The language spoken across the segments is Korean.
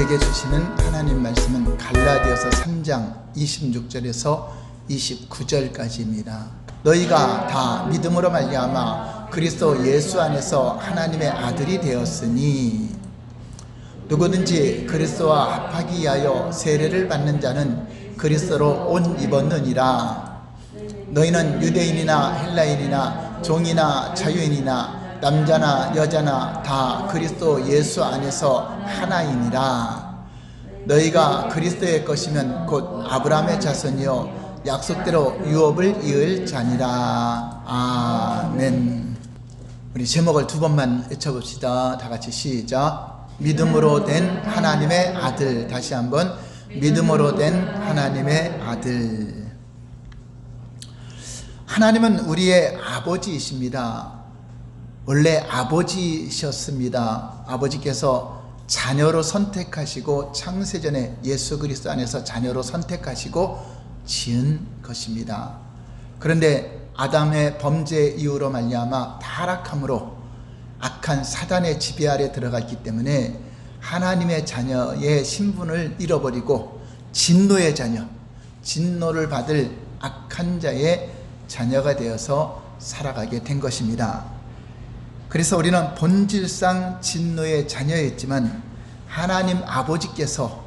우리에게 주시는 하나님 말씀은 갈라디아서 3장 26절에서 29절까지입니다. 너희가 다 믿음으로 말미암아 그리스도 예수 안에서 하나님의 아들이 되었으니 누구든지 그리스도와 합하기 위하여 세례를 받는 자는 그리스도로 옷 입었느니라. 너희는 유대인이나 헬라인이나 종이나 자유인이나 남자나 여자나 다 그리스도 예수 안에서 하나이니라. 너희가 그리스도의 것이면 곧 아브라함의 자손이요 약속대로 유업을 이을 자니라. 아멘. 우리 제목을 두 번만 외쳐봅시다. 다 같이 시작. 믿음으로 된 하나님의 아들. 다시 한번 믿음으로 된 하나님의 아들. 하나님은 우리의 아버지이십니다. 원래 아버지셨습니다. 아버지께서 자녀로 선택하시고 창세전에 예수 그리스도 안에서 자녀로 선택하시고 지은 것입니다. 그런데 아담의 범죄 이후로 말미암아 타락함으로 악한 사단의 지배 아래 들어갔기 때문에 하나님의 자녀의 신분을 잃어버리고 진노의 자녀, 진노를 받을 악한 자의 자녀가 되어서 살아가게 된 것입니다. 그래서 우리는 본질상 진노의 자녀였지만 하나님 아버지께서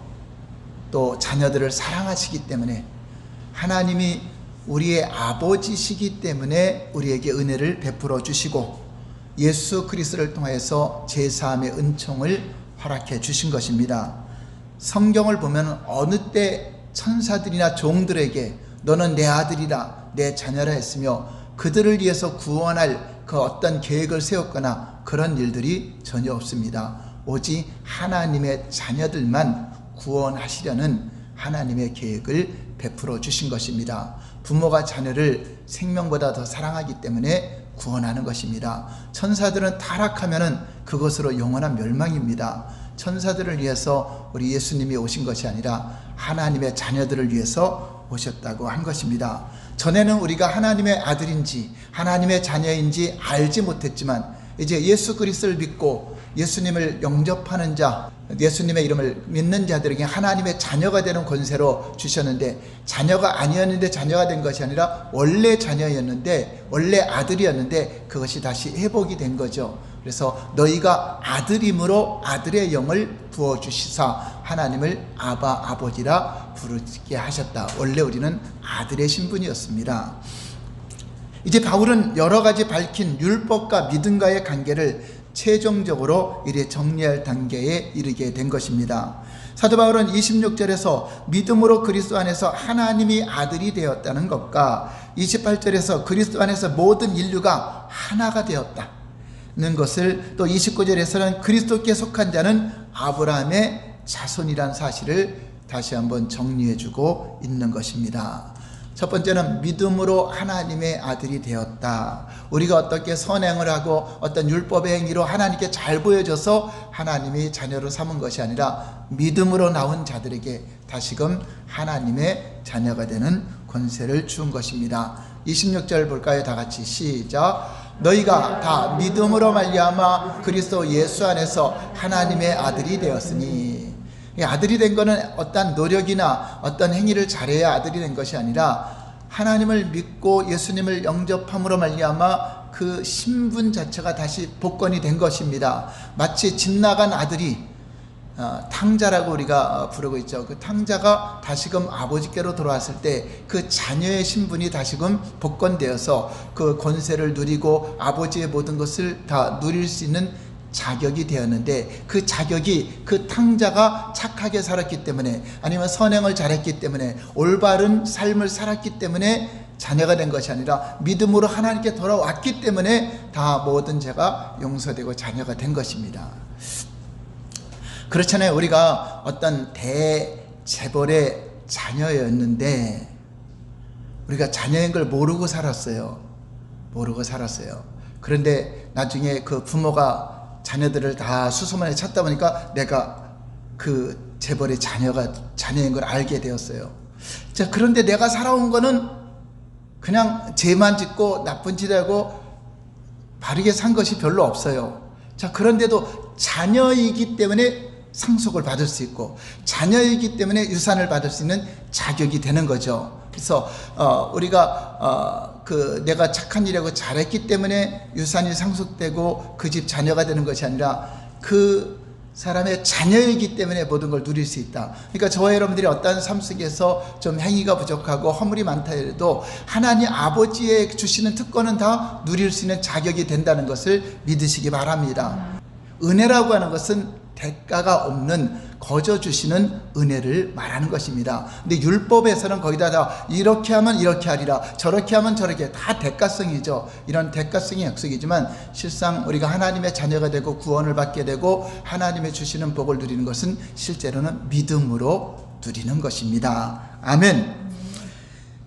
또 자녀들을 사랑하시기 때문에 하나님이 우리의 아버지시기 때문에 우리에게 은혜를 베풀어 주시고 예수 그리스도를 통해서 제사함의 은총을 허락해 주신 것입니다. 성경을 보면 어느 때 천사들이나 종들에게 너는 내 아들이라 내 자녀라 했으며 그들을 위해서 구원할 그 어떤 계획을 세웠거나 그런 일들이 전혀 없습니다. 오직 하나님의 자녀들만 구원하시려는 하나님의 계획을 베풀어 주신 것입니다. 부모가 자녀를 생명보다 더 사랑하기 때문에 구원하는 것입니다. 천사들은 타락하면은 그것으로 영원한 멸망입니다. 천사들을 위해서 우리 예수님이 오신 것이 아니라 하나님의 자녀들을 위해서 오셨다고 한 것입니다. 전에는 우리가 하나님의 아들인지 하나님의 자녀인지 알지 못했지만 이제 예수 그리스도를 믿고 예수님을 영접하는 자, 예수님의 이름을 믿는 자들에게 하나님의 자녀가 되는 권세로 주셨는데 자녀가 아니었는데 자녀가 된 것이 아니라 원래 자녀였는데 원래 아들이었는데 그것이 다시 회복이 된 거죠. 그래서 너희가 아들임으로 아들의 영을 부어주시사 하나님을 아바 아버지라 부르게 하셨다. 원래 우리는 아들의 신분이었습니다. 이제 바울은 여러 가지 밝힌 율법과 믿음과의 관계를 최종적으로 이래 정리할 단계에 이르게 된 것입니다. 사도 바울은 26절에서 믿음으로 그리스도 안에서 하나님이 아들이 되었다는 것과 28절에서 그리스도 안에서 모든 인류가 하나가 되었다는 것을 또 29절에서는 그리스도께 속한 자는 아브라함의 자손이란 사실을 다시 한번 정리해주고 있는 것입니다. 첫 번째는 믿음으로 하나님의 아들이 되었다. 우리가 어떻게 선행을 하고 어떤 율법의 행위로 하나님께 잘 보여져서 하나님이 자녀로 삼은 것이 아니라 믿음으로 나온 자들에게 다시금 하나님의 자녀가 되는 권세를 주은 것입니다. 26절 볼까요? 다 같이 시작. 너희가 다 믿음으로 말미암아 그리스도 예수 안에서 하나님의 아들이 되었으니, 아들이 된 것은 어떤 노력이나 어떤 행위를 잘해야 아들이 된 것이 아니라 하나님을 믿고 예수님을 영접함으로 말미암아 그 신분 자체가 다시 복권이 된 것입니다. 마치 집 나간 아들이 탕자라고 우리가 부르고 있죠. 그 탕자가 다시금 아버지께로 돌아왔을 때 그 자녀의 신분이 다시금 복권되어서 그 권세를 누리고 아버지의 모든 것을 다 누릴 수 있는 자격이 되었는데 그 자격이 그 탕자가 착하게 살았기 때문에 아니면 선행을 잘했기 때문에 올바른 삶을 살았기 때문에 자녀가 된 것이 아니라 믿음으로 하나님께 돌아왔기 때문에 다 모든 죄가 용서되고 자녀가 된 것입니다. 그렇잖아요. 우리가 어떤 대재벌의 자녀였는데 우리가 자녀인 걸 모르고 살았어요. 그런데 나중에 그 부모가 자녀들을 다 수소문에 찾다 보니까 내가 그 재벌의 자녀인 걸 알게 되었어요. 자, 그런데 내가 살아온 거는 그냥 죄만 짓고 나쁜 짓 하고 바르게 산 것이 별로 없어요. 자, 그런데도 자녀이기 때문에 상속을 받을 수 있고 자녀이기 때문에 유산을 받을 수 있는 자격이 되는 거죠. 그래서 우리가 내가 착한 일하고 잘했기 때문에 유산이 상속되고 그 집 자녀가 되는 것이 아니라 그 사람의 자녀이기 때문에 모든 걸 누릴 수 있다. 그러니까 저와 여러분들이 어떠한 삶 속에서 좀 행위가 부족하고 허물이 많다 해도 하나님 아버지의 주시는 특권은 다 누릴 수 있는 자격이 된다는 것을 믿으시기 바랍니다. 은혜라고 하는 것은 대가가 없는 거저 주시는 은혜를 말하는 것입니다. 근데 율법에서는 거기다 다 이렇게 하면 이렇게 하리라, 저렇게 하면 저렇게, 다 대가성이죠. 이런 대가성의 약속이지만 실상 우리가 하나님의 자녀가 되고 구원을 받게 되고 하나님의 주시는 복을 누리는 것은 실제로는 믿음으로 누리는 것입니다. 아멘.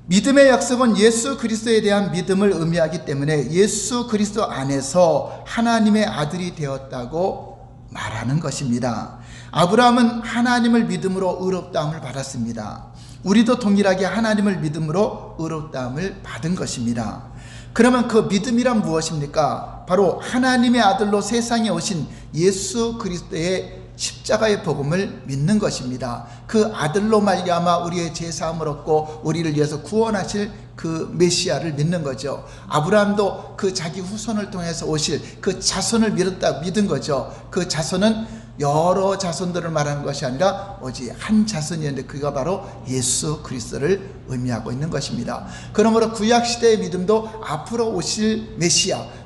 믿음의 약속은 예수 그리스도에 대한 믿음을 의미하기 때문에 예수 그리스도 안에서 하나님의 아들이 되었다고 말하는 것입니다. 아브라함은 하나님을 믿음으로 의롭다함을 받았습니다. 우리도 동일하게 하나님을 믿음으로 의롭다함을 받은 것입니다. 그러면 그 믿음이란 무엇입니까? 바로 하나님의 아들로 세상에 오신 예수 그리스도의 십자가의 복음을 믿는 것입니다. 그 아들로 말미암아 우리의 죄사함을 얻고 우리를 위해서 구원하실 그 메시아를 믿는 거죠. 아브라함도 그 자기 후손을 통해서 오실 그 자손을 믿은 거죠. 그 자손은 여러 자손들을 말하는 것이 아니라 오직 한 자손이었는데 그가 바로 예수 그리스도를 의미하고 있는 것입니다. 그러므로 구약시대의 믿음도 앞으로 오실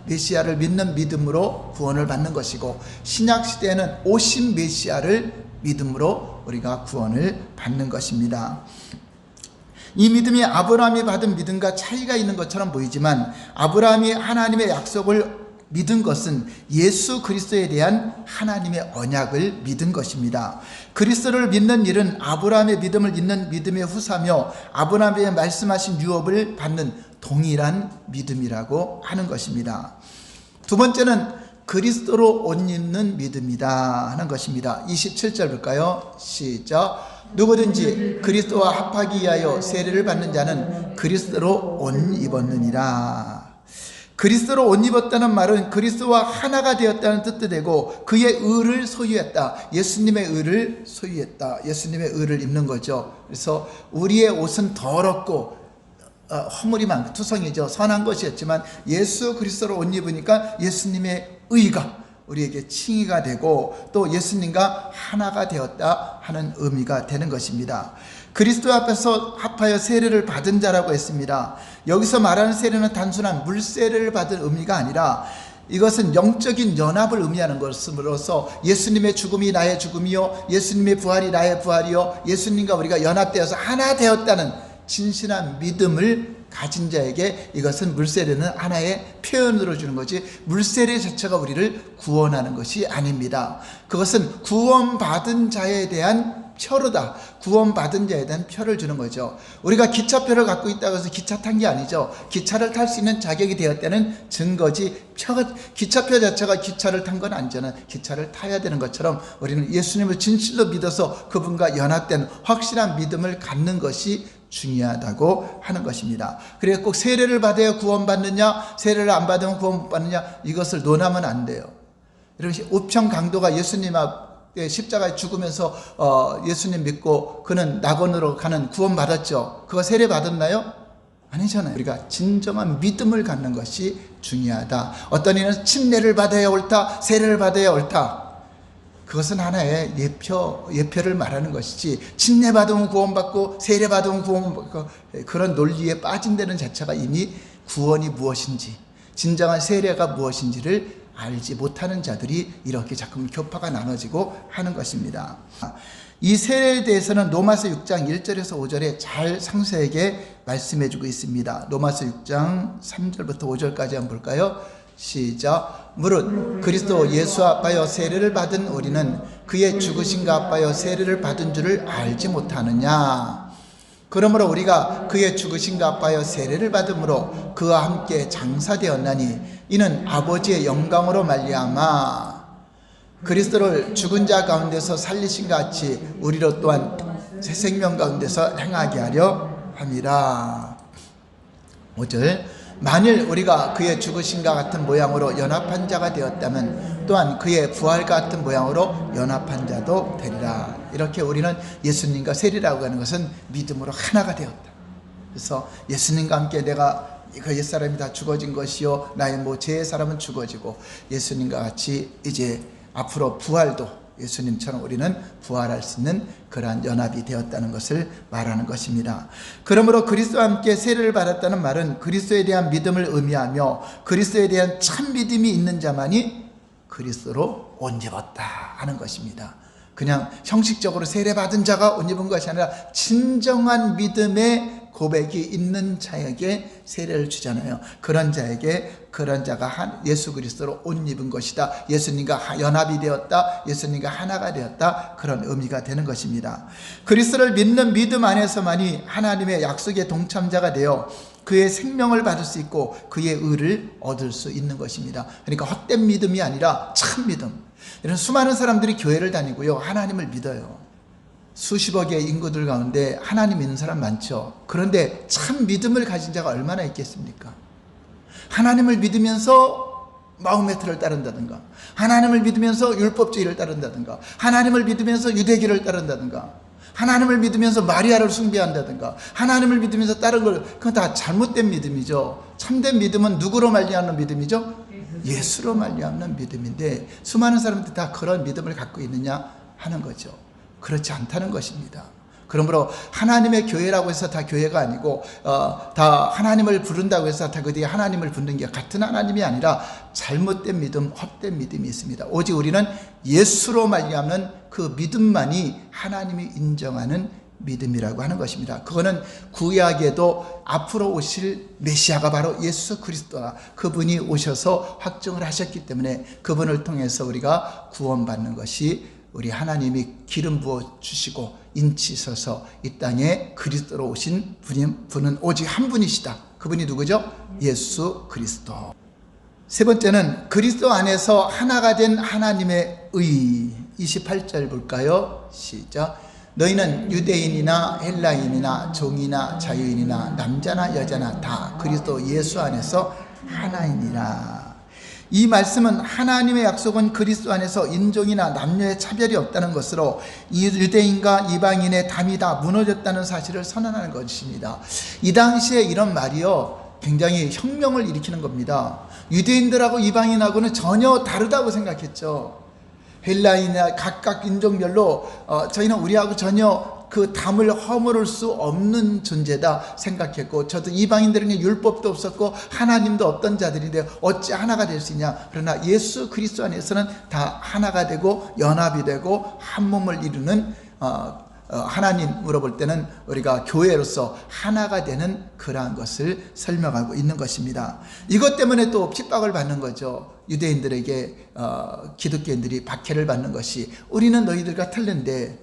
메시아를 믿는 믿음으로 구원을 받는 것이고, 신약시대에는 오신 메시아를 믿음으로 우리가 구원을 받는 것입니다. 이 믿음이 아브라함이 받은 믿음과 차이가 있는 것처럼 보이지만 아브라함이 하나님의 약속을 믿은 것은 예수 그리스도에 대한 하나님의 언약을 믿은 것입니다. 그리스도를 믿는 일은 아브라함의 믿음을 잇는 믿음의 후사며 아브라함의 말씀하신 유업을 받는 동일한 믿음이라고 하는 것입니다. 두 번째는 그리스도로 옷 입는 믿음이다 하는 것입니다. 27절 볼까요? 시작. 누구든지 그리스도와 합하기 위하여 세례를 받는 자는 그리스도로 옷 입었느니라. 그리스도로 옷 입었다는 말은 그리스도와 하나가 되었다는 뜻도 되고 그의 의를 소유했다. 예수님의 의를 소유했다. 예수님의 의를 입는 거죠. 그래서 우리의 옷은 더럽고 허물이 많고 투성이죠. 선한 것이었지만 예수 그리스도로 옷 입으니까 예수님의 의가 우리에게 칭의가 되고 또 예수님과 하나가 되었다 하는 의미가 되는 것입니다. 그리스도 앞에서 합하여 세례를 받은 자라고 했습니다. 여기서 말하는 세례는 단순한 물세례를 받은 의미가 아니라 이것은 영적인 연합을 의미하는 것으로서 예수님의 죽음이 나의 죽음이요 예수님의 부활이 나의 부활이요 예수님과 우리가 연합되어서 하나 되었다는 진실한 믿음을 가진 자에게 이것은 물세례는 하나의 표현으로 주는 거지 물세례 자체가 우리를 구원하는 것이 아닙니다. 그것은 구원받은 자에 대한 표로다. 구원받은 자에 대한 표를 주는 거죠. 우리가 기차표를 갖고 있다고 해서 기차 탄 게 아니죠. 기차를 탈 수 있는 자격이 되었다는 증거지 기차표 자체가 기차를 탄 건 아니잖아요. 기차를 타야 되는 것처럼 우리는 예수님을 진실로 믿어서 그분과 연합된 확실한 믿음을 갖는 것이 중요하다고 하는 것입니다. 그래서 꼭 세례를 받아야 구원받느냐 세례를 안 받으면 구원 못 받느냐 이것을 논하면 안 돼요. 이런 우편 강도가 예수님 앞에 십자가에 죽으면서 예수님 믿고 그는 낙원으로 가는 구원 받았죠. 그거 세례 받았나요? 아니잖아요. 우리가 진정한 믿음을 갖는 것이 중요하다. 어떤 이는 침례를 받아야 옳다 세례를 받아야 옳다. 그것은 하나의 예표를 말하는 것이지 침례 받으면 구원받고 세례 받으면 구원받고 그런 논리에 빠진다는 자체가 이미 구원이 무엇인지 진정한 세례가 무엇인지를 알지 못하는 자들이 이렇게 자꾸 교파가 나눠지고 하는 것입니다. 이 세례에 대해서는 로마서 6장 1절에서 5절에 잘 상세하게 말씀해주고 있습니다. 로마서 6장 3절부터 5절까지 한번 볼까요? 시작. 무릇 그리스도 예수 아빠여 세례를 받은 우리는 그의 죽으심과 아빠여 세례를 받은 줄을 알지 못하느냐. 그러므로 우리가 그의 죽으심과 아빠여 세례를 받음으로 그와 함께 장사되었나니 이는 아버지의 영광으로 말미암아 그리스도를 죽은 자 가운데서 살리신 같이 우리로 또한 새 생명 가운데서 행하게 하려 함이라. 5절 만일 우리가 그의 죽으심과 같은 모양으로 연합한 자가 되었다면 또한 그의 부활과 같은 모양으로 연합한 자도 되리라. 이렇게 우리는 예수님과 세리라고 하는 것은 믿음으로 하나가 되었다. 그래서 예수님과 함께 내가 그 옛사람이 다 죽어진 것이요 나의 죄의 사람은 죽어지고 예수님과 같이 이제 앞으로 부활도 예수님처럼 우리는 부활할 수 있는 그러한 연합이 되었다는 것을 말하는 것입니다. 그러므로 그리스도와 함께 세례를 받았다는 말은 그리스도에 대한 믿음을 의미하며 그리스도에 대한 참 믿음이 있는 자만이 그리스도로 옷 입었다 하는 것입니다. 그냥 형식적으로 세례받은 자가 옷 입은 것이 아니라 진정한 믿음의 고백이 있는 자에게 세례를 주잖아요. 그런 자가 예수 그리스도로 옷 입은 것이다. 예수님과 연합이 되었다. 예수님과 하나가 되었다. 그런 의미가 되는 것입니다. 그리스도를 믿는 믿음 안에서만이 하나님의 약속의 동참자가 되어 그의 생명을 받을 수 있고 그의 의를 얻을 수 있는 것입니다. 그러니까 헛된 믿음이 아니라 참 믿음. 이런 수많은 사람들이 교회를 다니고요, 하나님을 믿어요. 수십억의 인구들 가운데 하나님 믿는 사람 많죠. 그런데 참 믿음을 가진 자가 얼마나 있겠습니까? 하나님을 믿으면서 마호메트를 따른다든가, 하나님을 믿으면서 율법주의를 따른다든가, 하나님을 믿으면서 유대교를 따른다든가, 하나님을 믿으면서 마리아를 숭배한다든가, 하나님을 믿으면서 다른 걸, 그건 다 잘못된 믿음이죠. 참된 믿음은 누구로 말미암는 믿음이죠? 예수로 말미암는 믿음인데 수많은 사람들이 다 그런 믿음을 갖고 있느냐 하는 거죠. 그렇지 않다는 것입니다. 그러므로 하나님의 교회라고 해서 다 교회가 아니고 다 하나님을 부른다고 해서 다 그들이 하나님을 부르는 게 같은 하나님이 아니라 잘못된 믿음, 헛된 믿음이 있습니다. 오직 우리는 예수로 말미암는 그 믿음만이 하나님이 인정하는 믿음이라고 하는 것입니다. 그거는 구약에도 앞으로 오실 메시아가 바로 예수 그리스도라, 그분이 오셔서 확증을 하셨기 때문에 그분을 통해서 우리가 구원받는 것이, 우리 하나님이 기름 부어 주시고 인치셔서 이 땅에 그리스도로 오신 분은 오직 한 분이시다. 그분이 누구죠? 예수 그리스도. 세 번째는 그리스도 안에서 하나가 된 하나님의 의. 28절 볼까요? 시작. 너희는 유대인이나 헬라인이나 종이나 자유인이나 남자나 여자나 다 그리스도 예수 안에서 하나이니라. 이 말씀은 하나님의 약속은 그리스도 안에서 인종이나 남녀의 차별이 없다는 것으로 이 유대인과 이방인의 담이 다 무너졌다는 사실을 선언하는 것입니다. 이 당시에 이런 말이요, 굉장히 혁명을 일으키는 겁니다. 유대인들하고 이방인하고는 전혀 다르다고 생각했죠. 헬라인이나 각각 인종별로 저희는 우리하고 전혀 그 담을 허물을 수 없는 존재다 생각했고, 저도 이방인들에게 율법도 없었고 하나님도 없던 자들인데 어찌 하나가 될 수 있냐. 그러나 예수 그리스도 안에서는 다 하나가 되고 연합이 되고 한 몸을 이루는 하나님으로 볼 때는 우리가 교회로서 하나가 되는 그러한 것을 설명하고 있는 것입니다. 이것 때문에 또 핍박을 받는 거죠. 유대인들에게 기독교인들이 박해를 받는 것이, 우리는 너희들과 틀린데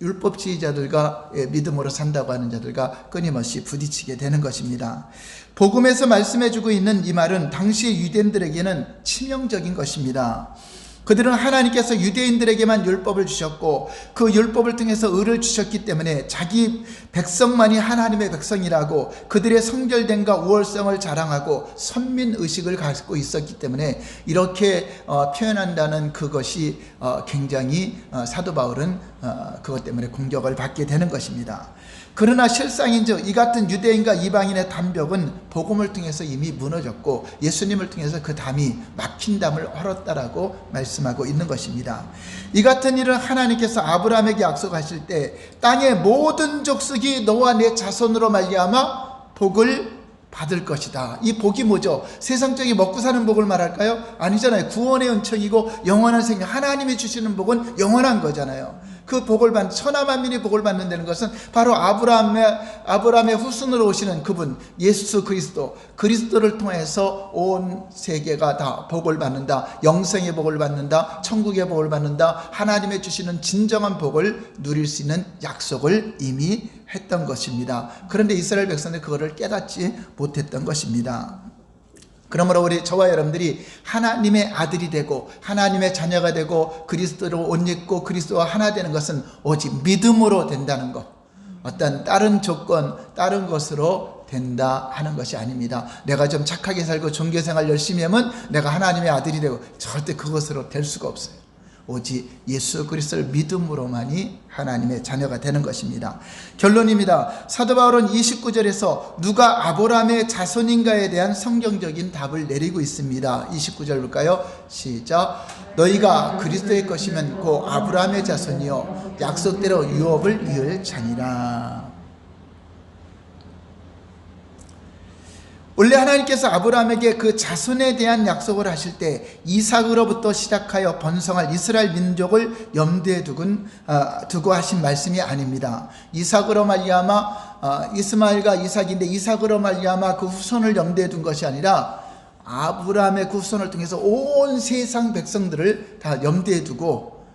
율법주의자들과 믿음으로 산다고 하는 자들과 끊임없이 부딪히게 되는 것입니다. 복음에서 말씀해주고 있는 이 말은 당시 유대인들에게는 치명적인 것입니다. 그들은 하나님께서 유대인들에게만 율법을 주셨고 그 율법을 통해서 의를 주셨기 때문에 자기 백성만이 하나님의 백성이라고 그들의 성결됨과 우월성을 자랑하고 선민의식을 갖고 있었기 때문에 이렇게 표현한다는 그것이 굉장히 사도 바울은 그것 때문에 공격을 받게 되는 것입니다. 그러나 실상인즉 이 같은 유대인과 이방인의 담벽은 복음을 통해서 이미 무너졌고 예수님을 통해서 그 담이 막힌 담을 헐었다라고 말씀하고 있는 것입니다. 이 같은 일은 하나님께서 아브라함에게 약속하실 때 땅의 모든 족속이 너와 내 자손으로 말미암아 복을 받을 것이다. 이 복이 뭐죠? 세상적인 먹고 사는 복을 말할까요? 아니잖아요. 구원의 은총이고 영원한 생명, 하나님이 주시는 복은 영원한 거잖아요. 그 복을 받는, 천하 만민이 복을 받는다는 것은 바로 아브라함의 후손으로 오시는 그분 예수 그리스도를 통해서 온 세계가 다 복을 받는다. 영생의 복을 받는다. 천국의 복을 받는다. 하나님의 주시는 진정한 복을 누릴 수 있는 약속을 이미 했던 것입니다. 그런데 이스라엘 백성들이 그거를 깨닫지 못했던 것입니다. 그러므로 저와 여러분들이 하나님의 아들이 되고 하나님의 자녀가 되고 그리스도로 옷 입고 그리스도와 하나 되는 것은 오직 믿음으로 된다는 것, 어떤 다른 조건, 다른 것으로 된다 하는 것이 아닙니다. 내가 좀 착하게 살고 종교생활 열심히 하면 내가 하나님의 아들이 되고, 절대 그것으로 될 수가 없어요. 오직 예수 그리스도를 믿음으로만이 하나님의 자녀가 되는 것입니다. 결론입니다. 사도 바울은 29절에서 누가 아브라함의 자손인가에 대한 성경적인 답을 내리고 있습니다. 29절 볼까요? 시작. 너희가 그리스도의 것이면 곧 아브라함의 자손이요 약속대로 유업을 이을 자니라. 원래 하나님께서 아브라함에게 그 자손에 대한 약속을 하실 때 이삭으로부터 시작하여 번성할 이스라엘 민족을 염두에 두고 하신 말씀이 아닙니다. 이삭으로 말미암아 이스마엘과 이삭인데 이삭으로 말미암아 그 후손을 염두에 둔 것이 아니라 아브라함의 그 후손을 통해서 온 세상 백성들을 다 염두에 두고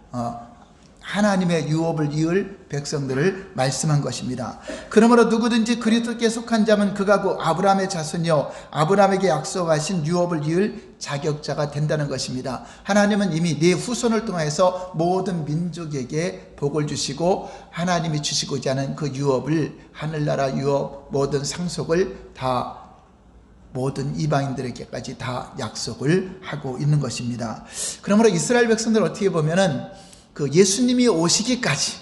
하나님의 유업을 이을 백성들을 말씀한 것입니다. 그러므로 누구든지 그리스도께 속한 자면 그가 곧 아브라함의 자손이요 아브라함에게 약속하신 유업을 이을 자격자가 된다는 것입니다. 하나님은 이미 네 후손을 통해서 모든 민족에게 복을 주시고 하나님이 주시고자 하는 그 유업을, 하늘나라 유업, 모든 상속을 다 모든 이방인들에게까지 다 약속을 하고 있는 것입니다. 그러므로 이스라엘 백성들 어떻게 보면은 그 예수님이 오시기까지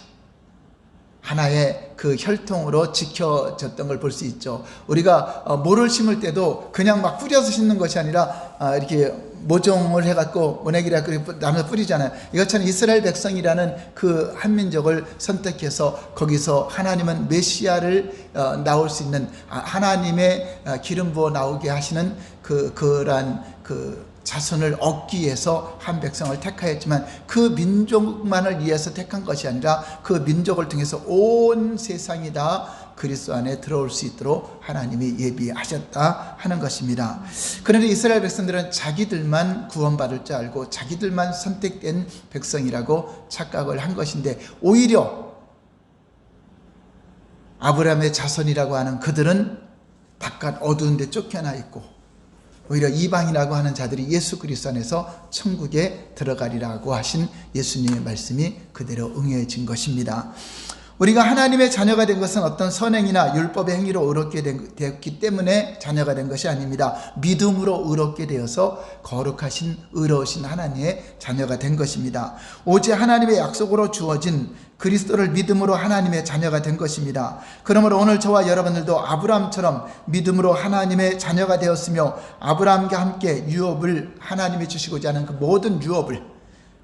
하나의 그 혈통으로 지켜졌던 걸 볼 수 있죠. 우리가 모를 심을 때도 그냥 막 뿌려서 심는 것이 아니라 이렇게 모종을 해갖고 모내기라 나눠 뿌리잖아요. 이것처럼 이스라엘 백성이라는 그 한민족을 선택해서 거기서 하나님은 메시아를 나올 수 있는 하나님의 기름 부어 나오게 하시는 그러한 자손을 얻기 위해서 한 백성을 택하였지만 그 민족만을 위해서 택한 것이 아니라 그 민족을 통해서 온 세상이 다 그리스도 안에 들어올 수 있도록 하나님이 예비하셨다 하는 것입니다. 그런데 이스라엘 백성들은 자기들만 구원받을 줄 알고 자기들만 선택된 백성이라고 착각을 한 것인데, 오히려 아브라함의 자손이라고 하는 그들은 바깥 어두운 데 쫓겨나 있고 오히려 이방이라고 하는 자들이 예수 그리스도 안에서 천국에 들어가리라고 하신 예수님의 말씀이 그대로 응해진 것입니다. 우리가 하나님의 자녀가 된 것은 어떤 선행이나 율법의 행위로 의롭게 되었기 때문에 자녀가 된 것이 아닙니다. 믿음으로 의롭게 되어서 거룩하신 의로우신 하나님의 자녀가 된 것입니다. 오직 하나님의 약속으로 주어진 그리스도를 믿음으로 하나님의 자녀가 된 것입니다. 그러므로 오늘 저와 여러분들도 아브라함처럼 믿음으로 하나님의 자녀가 되었으며 아브라함과 함께 유업을 하나님이 주시고자 하는 그 모든 유업을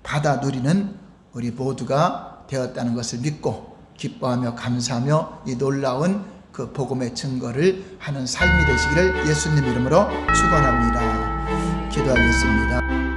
받아 누리는 우리 모두가 되었다는 것을 믿고 기뻐하며 감사하며 이 놀라운 그 복음의 증거를 하는 삶이 되시기를 예수님 이름으로 축원합니다. 기도하겠습니다.